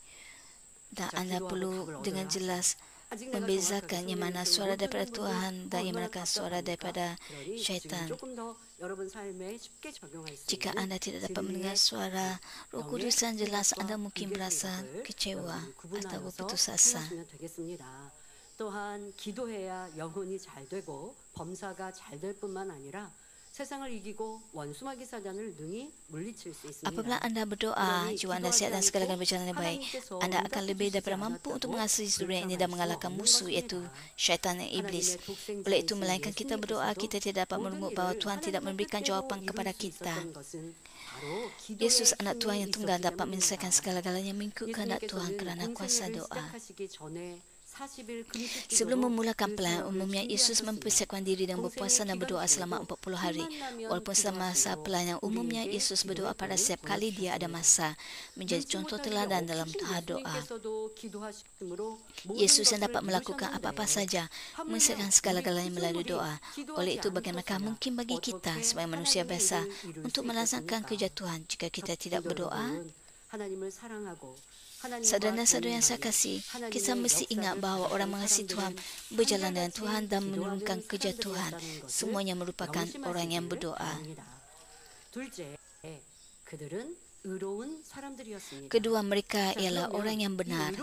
Dan 자, Anda 기도하고 perlu 답을 dengan 얻어라. jelas 아직 내가 정확하게 membezakan yang 성령의 mana 음성을 suara 못 daripada 듣는 분들 Tuhan dan yang 얼마나 manakah suara 답답합니까? daripada 그러니 지금 syaitan. 조금 더 여러분 삶에 쉽게 적용할 수 Jika 있는 anda tidak dapat mendengar 진리의 suara Roh 영의 Kudus yang jelas, 생각과 anda mungkin 육의 merasa 생각을 kecewa 여러분이 atau 구분하여서 berputus asa. 행하시면 되겠습니다. 또한 기도해야 영혼이 잘 되고 범사가 잘 될 뿐만 아니라 세상을 이기고 원수마귀 사단을 능히 물리칠 수 있습니다. Apabila anda berdoa, jiwa anda sihat dan segala-galanya berjalan dengan baik, anda akan lebih daripada mampu untuk mengasihi dunia ini dan mengalahkan musuh, iaitu syaitan dan iblis. Oleh itu, melainkan kita berdoa, kita tidak dapat merungut bahawa Tuhan tidak memberikan jawapan kepada kita. Yesus, anak Tuhan yang tunggal, dapat menyelesaikan segala-galanya mengikut kehendak Tuhan kerana kuasa doa. Sebelum memulakan pelan, umumnya Yesus mempersiapkan diri dan berpuasa dan berdoa selama 40 hari. Walaupun semasa pelan yang umumnya Yesus berdoa pada setiap kali dia ada masa, menjadi contoh teladan dalam doa. Yesus yang dapat melakukan apa-apa saja, menyelesaikan segala-galanya melalui doa. Oleh itu, bagaimanakah mungkin bagi kita sebagai manusia biasa untuk melaksanakan kerja Tuhan jika kita tidak berdoa? Saudara-saudara yang saya kasih, kita mesti ingat bahawa orang mengasihi Tuhan, berjalan dengan Tuhan dan menurunkan kerja Tuhan, semuanya merupakan orang yang berdoa. Kedua, mereka ialah orang yang benar.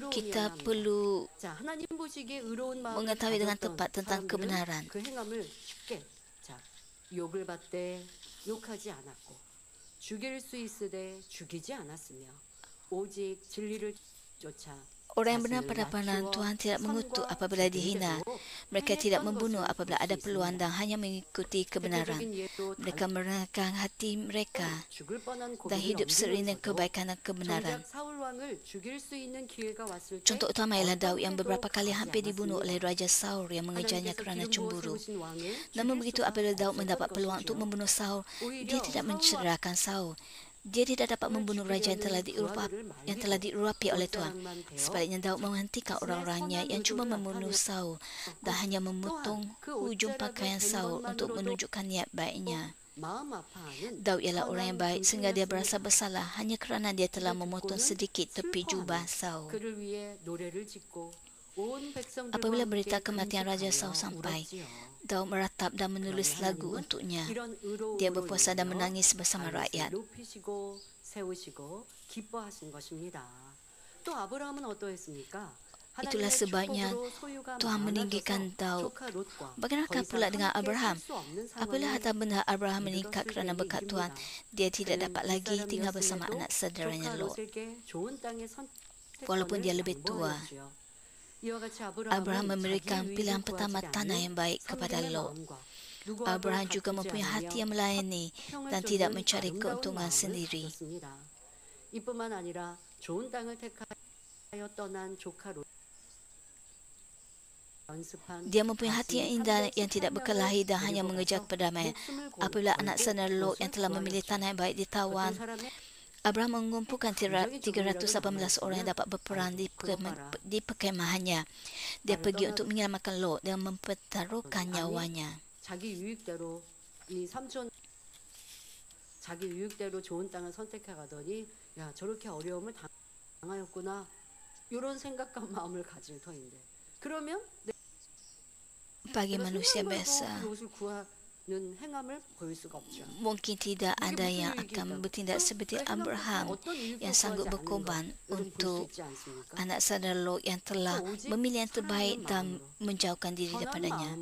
Kita perlu mengetahui dengan tepat tentang kebenaran. 욕을 받되 욕하지 않았고 죽일 수 있으되 죽이지 않았으며 오직 진리를 쫓아 Orang yang benar pada pandangan Tuhan tidak mengutuk apabila dihina. Mereka tidak membunuh apabila ada peluang dan hanya mengikuti kebenaran. Mereka merendahkan hati mereka dan hidup seiring dengan kebaikan dan kebenaran. Contoh utama ialah Daud yang beberapa kali hampir dibunuh oleh Raja Saul yang mengejarnya kerana cemburu. Namun begitu apabila Daud mendapat peluang untuk membunuh Saul, dia tidak mencederakan Saul. Dia tidak dapat membunuh raja yang telah diurapi oleh Tuhan. Sebaliknya, Daud menghentikan orang-orangnya yang cuba membunuh Saul dan hanya memotong hujung pakaian Saul untuk menunjukkan niat baiknya. Daud ialah orang yang baik sehingga dia berasa bersalah hanya kerana dia telah memotong sedikit tepi jubah Saul. Apabila berita kematian Raja Saul sampai, Daud meratap dan menulis lagu untuknya. Dia berpuasa dan menangis bersama rakyat. Itulah sebabnya Tuhan meninggikan Daud. Bagaimana pula dengan Abraham? Apabila harta benda Abraham meningkat kerana berkat Tuhan, dia tidak dapat lagi tinggal bersama anak saudaranya Lot. Walaupun dia lebih tua, Abraham memberikan pilihan pertama tanah yang baik kepada Lot. Abraham juga mempunyai hati yang melayani dan tidak mencari keuntungan sendiri. Dia mempunyai hati yang indah yang tidak berkelahi dan hanya mengejar perdamaian. Apabila anak saudara Lot yang telah memilih tanah yang baik ditawan, Abraham mengumpulkan 318 orang yang dapat berperang di perkemahannya. Dia pergi untuk menyelamatkan Lot dan mempertaruhkan nyawanya. 자기 유익대로 좋은 땅을 선택해 가더니 야 저렇게 어려움을 당하였구나 이런 생각과 마음을 가질 터인데 그러면 bagi manusia biasa 행함을 보일 수가 없죠. Mungkin tidak ada yang akan bertindak seperti Abraham yang sanggup berkorban untuk anak saudara Lot yang telah memilih yang terbaik dan menjauhkan diri daripadanya.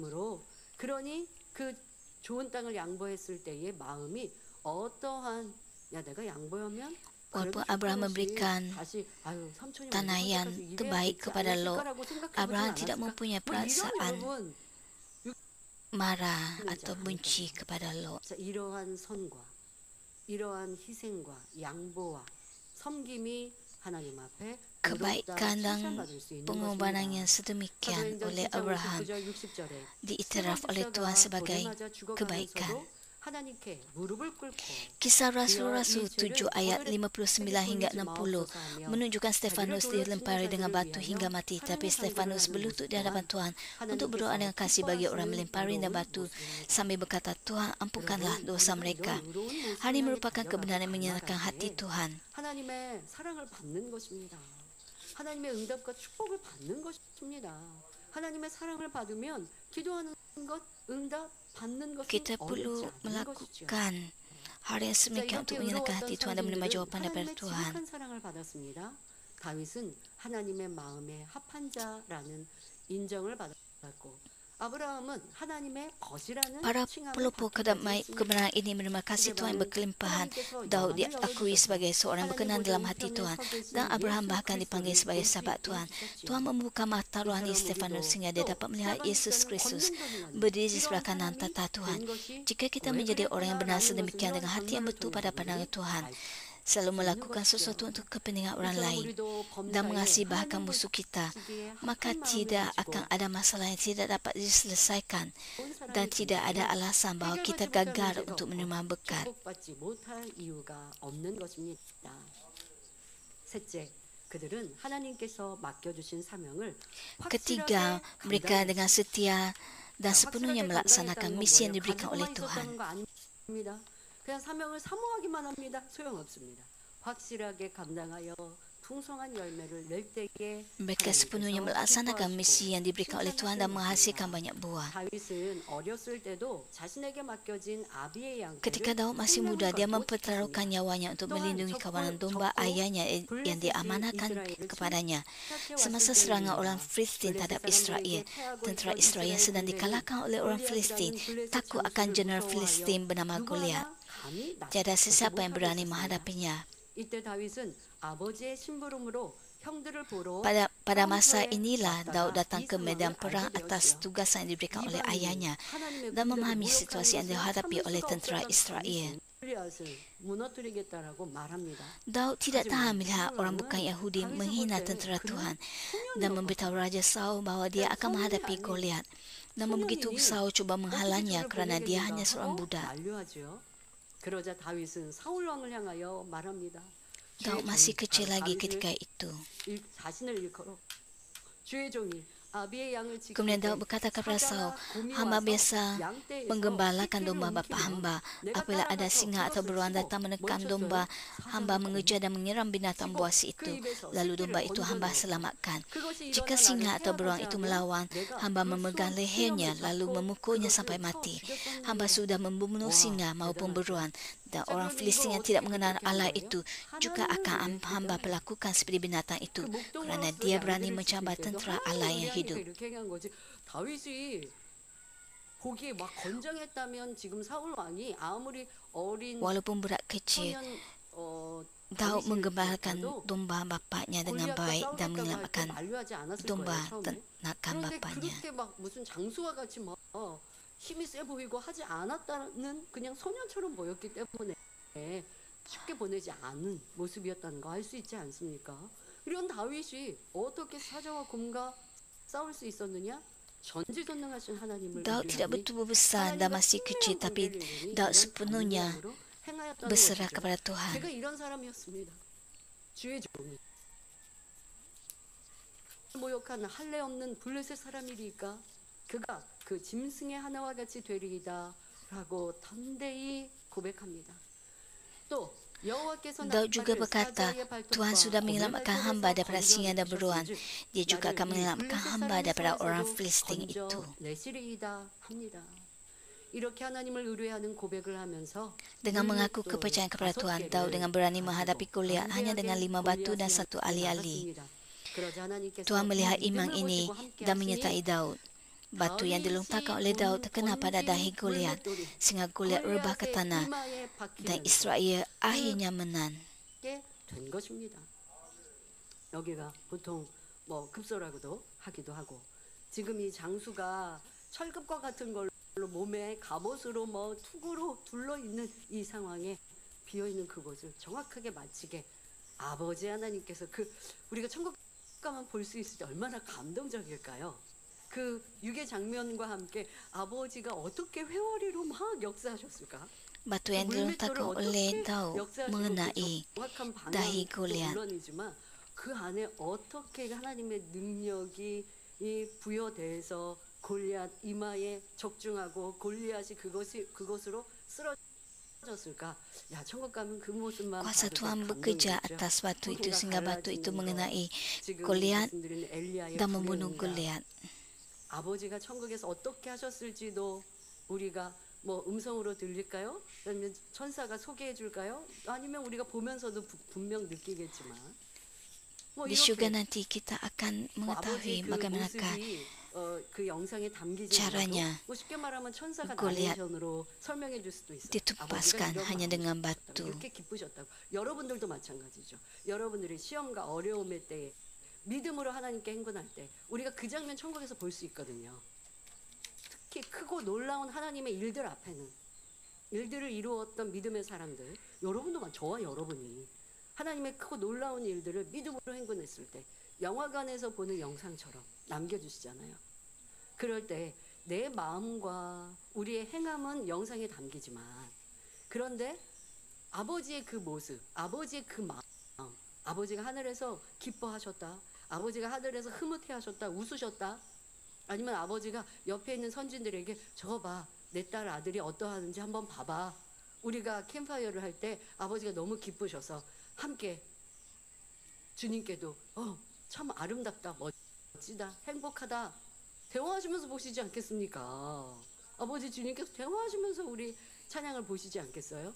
그러니 그 좋은 땅을 양보했을 때의 마음이 어떠한 내가 양보하면 Walaupun Abraham memberikan tanah yang terbaik kepada Lot, Abraham tidak mempunyai perasaan marah atau benci kepada Lot. 이러한 선과 이러한 희생과 양보와 섬김이 하나님 앞에 Kebaikan dan pengorbanan yang sedemikian oleh Abraham diiktiraf oleh Tuhan sebagai kebaikan. Kisah Rasul-Rasul 7 ayat 59 hingga 60 menunjukkan Stefanus dilempari dengan batu hingga mati, tapi Stefanus berlutut di hadapan Tuhan untuk berdoa dengan kasih bagi orang melempari dan batu sambil berkata, Tuhan ampunkanlah dosa mereka. Hal ini merupakan kebenaran yang menyenangkan hati Tuhan. 하나님의 사랑을 받는 것입니다. 하나님의 응답과 축복을 받는 것입니다. 하나님의 사랑을 받으면 기도하는 것, 응답 받는 것은 Kita perlu melakukan hal yang semikian untuk menyenangkan hati Tuhan dan menerima jawapan daripada Tuhan. 사랑을 받았습니다. 다윗은 하나님의 마음에 합한 자라는 인정을 받았고 아브라함은 하나님의 것이라는 Para 칭함을 pelopor kebenaran ini menerima kasih Tuhan yang berkelimpahan. Daud diakui sebagai seorang berkenan dalam hati Tuhan dan Abraham bahkan dipanggil sebagai sahabat Tuhan. Tuhan membuka mata rohani Stefanus sehingga dia dapat melihat Yesus Kristus berdiri di sebelah kanan tata Tuhan. Jika kita menjadi orang yang benar sedemikian dengan hati yang betul pada pandangan Tuhan, selalu melakukan sesuatu untuk kepentingan orang lain dan mengasihi bahkan musuh kita, maka tidak akan ada masalah yang tidak dapat diselesaikan dan tidak ada alasan bahawa kita gagal untuk menerima berkat. Ketiga, mereka dengan setia dan sepenuhnya melaksanakan misi yang diberikan oleh Tuhan. 그냥 사명을 사모하기만 합니다. 소용없습니다. 확실하게 감당하여 풍성한 열매를 낼 때에 Mereka sepenuhnya melaksanakan misi yang diberikan oleh Tuhan dan menghasilkan banyak buah. 다윗은 어렸을 때도 자신에게 맡겨진 아비의 양 Ketika Daud masih muda, dia mempertaruhkan nyawanya untuk melindungi kawanan domba ayahnya yang diamanahkan kepadanya. Semasa serangan orang Filistin terhadap Israel, tentera Israel sedang dikalahkan oleh orang Filistin, takut akan jeneral Filistin bernama Goliat. Tiada sesiapa yang berani menghadapinya. 이때 다윗은 아버지의 심부름으로 형들을 보러 Pada masa inilah Daud datang ke medan perang atas tugasan yang diberikan oleh ayahnya dan memahami situasi yang dihadapi oleh tentera Israel. Daud tidak tahan melihat orang bukan Yahudi menghina tentera Tuhan dan memberitahu Raja Saul bahawa dia akan menghadapi Goliat. Namun begitu Saul cuba menghalangnya kerana dia hanya seorang budak. 그러자 다윗은 사울 왕을 향하여 말합니다. Daud masih kecil lagi ketika itu. 자신을 일컬어 주의 종이 아비의 양을 지키고 Kemudian Daud berkata kepada Saul, hamba biasa menggembalakan domba bapa hamba. Apabila ada singa atau beruang datang menekan domba, hamba mengejar dan menyerang binatang buas itu. Lalu domba itu hamba selamatkan. Jika singa atau beruang itu melawan, hamba memegang lehernya lalu memukulnya sampai mati. Hamba sudah membunuh singa maupun beruang. Dan orang Filistin yang tidak mengenal Allah itu juga akan hamba perlakukan seperti binatang itu kerana dia berani mencabar tentera Allah yang hidup. 다윗이 보기에 막 건장했다면 지금 사울 왕이 아무리 어린 Walaupun budak kecil, Daud menggembalakan domba bapaknya dengan baik dan menyelamatkan domba ternakan bapaknya. 그렇게 막 무슨 장수와 같이 막 힘이 세 보이고 하지 않았다는 그냥 소년처럼 보였기 때문에 쉽게 보내지 않은 모습이었다는 거 알 수 있지 않습니까? 이런 다윗이 어떻게 사자와 곰과 싸울 수 있었느냐? 전지전능하신 하나님을 Daud tidak betul besar dan masih kecil, tapi Daud sepenuhnya berserah kepada Tuhan. 제가 이런 사람이었습니다. 주의 종이 모욕한 할례 없는 블레셋 사람이리까 그가 그 짐승의 하나와 같이 되리이다라고 담대히 고백합니다. 또 Daud juga berkata, Tuhan sudah menyelamatkan hamba daripada singa dan beruang. Dia juga akan menyelamatkan hamba daripada orang Filistin itu. 이렇게 하나님을 의뢰하는 고백을 하면서 Dengan mengaku kepercayaan kepada Tuhan, tahu dengan berani menghadapi Goliat hanya dengan 5 batu dan 1 ali-ali. Tuhan melihat iman ini dan menyertai Daud. Batu yang dilontarkan oleh Daud terkena pada dahi Goliat, sehingga Goliat rebah ke tanah dan Israel akhirnya menang. 된 것입니다. 여기가 보통 뭐 급소라고도 하기도 하고, 지금 이 장수가 철급과 같은 걸로 몸에 갑옷으로 뭐 투구로 둘러 있는 이 상황에 비어 있는 그곳을 정확하게 마치게 아버지 하나님께서 우리가 천국 가만 볼 수 있을 때 얼마나 감동적일까요? 그 유괴 장면과 함께 아버지가 어떻게 회오리로 막 역사하셨을까? Batu yang dilontarkan oleh Daud mengenai dahi Goliat. 물론이지만 그 안에 어떻게 하나님의 능력이 부여돼서 골리앗 이마에 적중하고 골리앗이 그것으로 쓰러졌을까? 야, 천국 가면 그 모습만 Kuasa 봐도 Tuhan bekerja 감동이겠죠. atas batu itu 부부가 sehingga batu itu 갈라지는 거, mengenai 지금 Goliat 말씀드린 엘리야의 dan membunuh 불행인가, Goliat. 아버지가 천국에서 어떻게 하셨을지도 우리가 뭐 음성으로 들릴까요? 아니면 천사가 소개해 줄까요? 아니면 우리가 보면서도 분명 느끼겠지만 뭐 Di syurga nanti kita akan mengetahui bagaimanakah 그 영상에 담기지 caranya 않아도 뭐 쉽게 말하면 천사가 Goliat 나레이션으로 설명해 줄 수도 있어요. ditupaskan 아버지가 hanya 이런 dengan 마음을 batu. 이렇게 기쁘셨다고. 여러분들도 마찬가지죠. 여러분들이 시험과 어려움의 때에 믿음으로 하나님께 행군할 때 우리가 그 장면 천국에서 볼 수 있거든요. 특히 크고 놀라운 하나님의 일들 앞에는, 일들을 이루었던 믿음의 사람들, 여러분도 저와 여러분이 하나님의 크고 놀라운 일들을 믿음으로 행군했을 때 영화관에서 보는 영상처럼 남겨주시잖아요. 그럴 때 내 마음과 우리의 행함은 영상에 담기지만, 그런데 아버지의 그 모습, 아버지의 그 마음, 아버지가 하늘에서 기뻐하셨다, 아버지가 하늘에서 흐뭇해하셨다, 웃으셨다, 아니면 아버지가 옆에 있는 선진들에게 저거 봐, 내 딸 아들이 어떠하는지 한번 봐봐. 우리가 캠파이어를 할 때 아버지가 너무 기쁘셔서 함께 주님께도 참 아름답다, 멋지다, 행복하다 대화하시면서 보시지 않겠습니까? 아버지 주님께서 대화하시면서 우리 찬양을 보시지 않겠어요?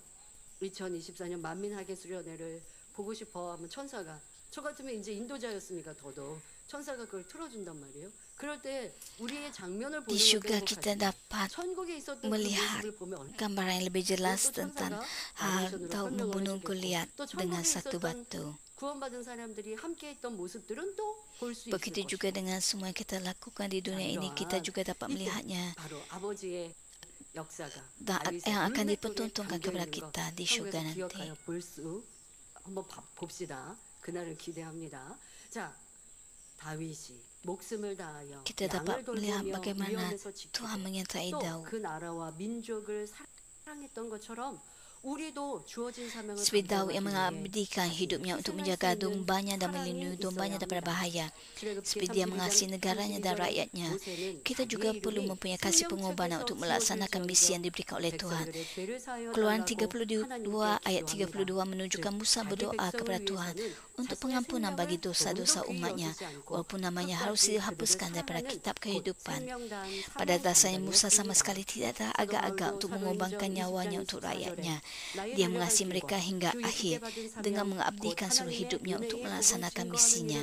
2024년 만민하게 수련회를 보고 싶어 하면 천사가, 저 같으면 이제 인도자였으니까 더더욱 천사가 그걸 틀어준단 말이에요. 그럴 때 우리의 장면을 Di 보는 syurga 것도 kita 행복하지만 dapat 천국에 있었던 그 melihat 모습을 보면 gambaran yang lebih jelas tentang hal Daud membunuh Goliat dengan satu batu. 구원받은 사람들이 함께했던 모습들은 또 볼 수 있을 Begitu juga 것이고, dengan semua yang kita lakukan di dunia ini, kita juga dapat melihatnya 바로 아버지의 역사가 dan 다윗의 yang akan 물맷돌에 dipertontonkan 담겨 kepada 있는 거 kita di syurga 성경에서 nanti. 기억하여 볼 수 한번 봅시다. 그날을 기대합니다. 자, 다윗이 목숨을 다하여 Kita dapat 양을 melihat 돌보며 bagaimana 위험에서 Tuhan 지키고 menyertai 또 Daud. 그 나라와 민족을 사랑했던 것처럼 우리도 주어진 사명을 Seperti Daud yang 감당하기 위해 mengabdikan hidupnya untuk menjaga dombanya dan melindungi dombanya daripada bahaya. Seperti dia mengasihi negaranya dan rakyatnya, kita juga perlu mempunyai kasih pengorbanan untuk melaksanakan misi yang diberikan oleh Tuhan. Keluaran 32 ayat 32 menunjukkan Musa berdoa kepada Tuhan untuk pengampunan bagi dosa-dosa umatnya, walaupun namanya harus dihapuskan daripada kitab kehidupan. Pada dasarnya Musa sama sekali tidak ada agak-agak untuk mengorbankan nyawanya untuk rakyatnya. Dia mengasihi mereka hingga akhir dengan mengabdikan seluruh hidupnya untuk melaksanakan misinya.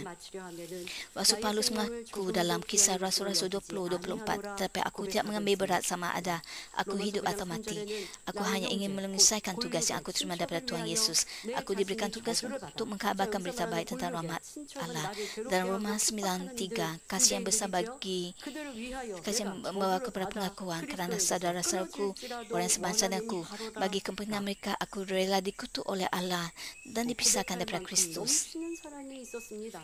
Rasul Paulus mengaku dalam Kisah Rasul-Rasul 20-24, "Tetapi aku tidak mengambil berat sama ada aku hidup atau mati. Aku hanya ingin menyelesaikan tugas yang aku terima daripada Tuhan Yesus. Aku diberikan tugas untuk mengkabarkan berita baik tentang rahmat Allah." Dan Roma 9:3, "Kasih yang besar bagi kasih yang membawa kepada pengakuan kerana saudara-saudaraku, orang sebangsa dan aku, bagi kepentingan mereka aku rela dikutuk oleh Allah dan dipisahkan daripada Kristus." 넘치는 사랑이 있었습니다.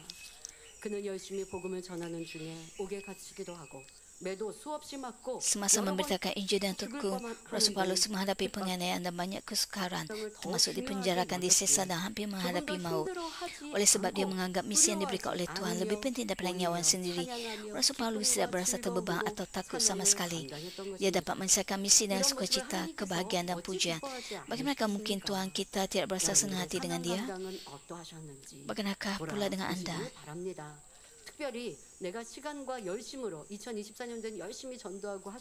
그는 열심히 복음을 전하는 중에 옥에 갇히기도 하고 매도 수없이 맞고 Semasa 여러 번 memberitakan Injil dan tekun, Rasul Paulus menghadapi penganiayaan dan banyak kesukaran, termasuk dipenjarakan, disesat dan hampir menghadapi maut. Oleh sebab dia menganggap misi yang diberikan oleh Tuhan lebih penting daripada nyawanya sendiri, Rasul Paulus tidak berasa terbebang atau takut sama sekali. Dia dapat menyelesaikan misi dengan sukacita, kebahagiaan dan pujian. Bagaimanakah mungkin Tuhan kita tidak berasa senang hati dengan dia? Bagaimanakah pula dengan anda? 특별히 내가 시간과 열심으로 2024년도엔 열심히 전도하고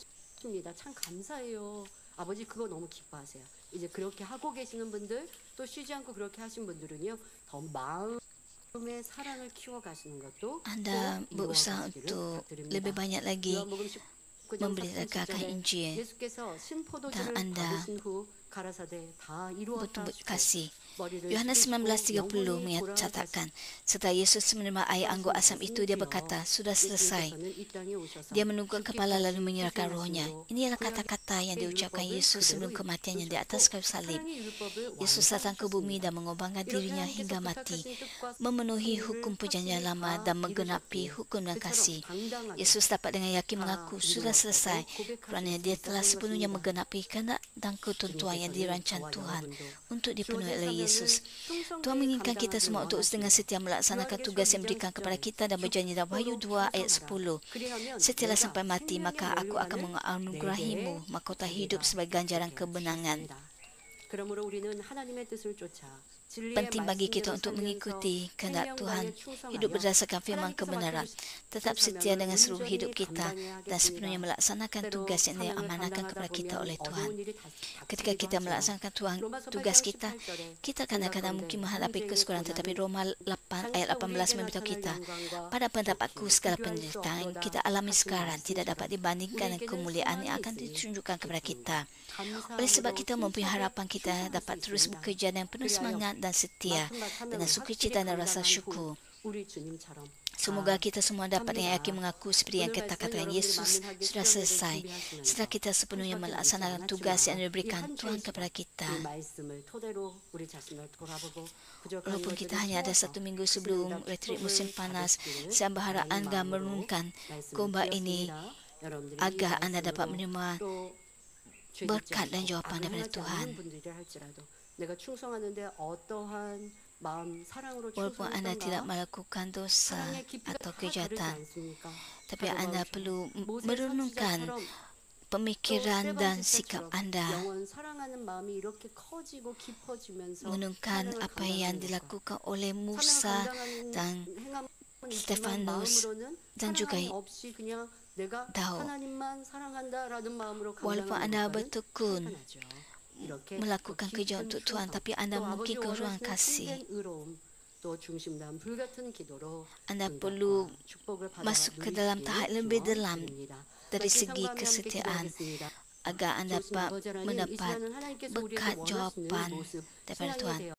입니다. 참 감사해요. 아버지 그거 너무 기뻐하세요. 이제 그렇게 하고 계시는 분들 또 쉬지 않고 그렇게 하신 분들은요. 더 마음의 사랑을 키워가시는 것도 Anda 꼭 berusaha 이루어가시기를 untuk 부탁드립니다. lebih banyak lagi 요한복음 19장 memberitakan 37절에 Injil 예수께서 신포도주를 dan anda 받으신 후 가라사대 다 이루었다 betul 하시고 kasih. 머리를 Yohanes 숙이시고 19:30 영원히 mencatatkan, setelah Yesus menerima air anggur asam itu, dia berkata, sudah selesai. 예수님께서는 이 땅에 오셔서 Dia menundukkan kepala lalu menyerahkan rohnya. 희생하심으로 Inilah 구약의 kata-kata yang diucapkan 율법을 Yesus sebelum 그대로 kematiannya di atas kayu salib. 사랑의 율법을 Yesus datang ke bumi 완성하셨습니다. dan mengorbankan 이렇게 dirinya 하나님께서 hingga mati, 부탁하신 뜻과 memenuhi 섭리를 hukum perjanjian 확실히 lama 다 dan menggenapi 이루셨기에 hukum dan 그처럼 kasih. 당당하게 Yesus dapat dengan yakin 다 mengaku sudah 이루었다고 selesai 고백할 kerana 수 dia telah 있었던 sepenuhnya 것입니다. menggenapi kehendak dan ketentuan yang dirancang 주님께서는 저와 Tuhan 여러분도 untuk dipenuhi 주어진 oleh 사명을 Yesus. Tuhan 충성되게 menginginkan kita 감당하길 semua untuk dengan 원하시며 setia melaksanakan tugas yang diberikan kepada kita dan berjanji dalam Wahyu 2 ayat 10. 그리하면 Setelah 내가 sampai mati, 생명의 maka aku akan 면류관을 menganugerahimu 내게 mahkota hidup sebagai ganjaran kebenangan. 그러므로 우리는 하나님의 뜻을 쫓아 진리의 Penting bagi kita 말씀대로 untuk 살면서 mengikuti kehendak Tuhan, 생명당에 충성하여 hidup berdasarkan firman 하나님께서 kebenaran, 맡겨주신 tetap setia dengan seluruh hidup 온전히 kita 감당해야 dan sepenuhnya 하겠습니다. melaksanakan 때로 tugas yang 사명을 diamanahkan 감당하다 kepada kita 보면 oleh Tuhan. 어려운 일이 Ketika kita 닥치기도 melaksanakan 로마서 tugas 8장 kita, 18절에 kita kadang-kadang mungkin menghadapi kekurangan, tetapi Roma 8 ayat 18 memberitahu kita, pada pendapatku segala penderitaan yang kita alami sekarang tidak dapat dibandingkan dengan kemuliaan yang akan ditunjukkan kepada kita. Oleh sebab kita mempunyai harapan kita dapat terus bekerja dengan penuh semangat dan setia, dengan sukacita dan rasa syukur. 우리 주님처럼 Semoga kita semua dapat dengan yakin mengaku seperti yang kita katakan, Yesus sudah selesai setelah kita sepenuhnya melaksanakan tugas yang diberikan Tuhan kepada kita. 이 말씀을 토대로 우리 자신을 돌아보고 부족한 Walaupun kita 것들을 hanya ada 채워서 1 minggu sebelum retreat musim panas, saya berharap anda merenungkan khotbah ini agar anda dapat menerima berkat dan jawapan daripada Tuhan. 내가 충성하는데 어떠한 마음 사랑으로 Walaupun anda tidak 충성했던가 melakukan dosa 사랑의 깊이가 atau 다 다르지 kejahatan, 않습니까? tapi anda perlu 모세 merenungkan 선지자처럼 pemikiran dan sikap anda, 영원 사랑하는 마음이 이렇게 커지고 깊어지면서 merenungkan 사명을 apa yang 감당하는 dilakukan oleh 사명을 Musa 감당하는 dan 행함은 있지만 Stefanus 마음으로는 dan juga 사랑함이 없이 그냥 내가 Daud. 하나님만 사랑한다라는 마음으로 Walaupun anda 감당하는 bertekun 불편하죠. 이렇게 melakukan 더 kerja 깊은 untuk Tuhan, 충성, tapi anda 또 mungkin 아버지 kekurangan 원하시는 kasih. 참된 의로움, 또 중심남 불같은 기도로 Anda 응답과 perlu 축복을 받아 masuk ke 누리시길 dalam tahap lebih dalam 주어드립니다. dari 말씀 segi 성과함과 함께 kesetiaan, 기도하겠습니다. agar anda 좋으신 dapat 아버지 하나님, 이 mendapat 시간은 하나님께서 우리에게 berkat 원하시는 jawapan 모습, daripada 신앙이 Tuhan. 되어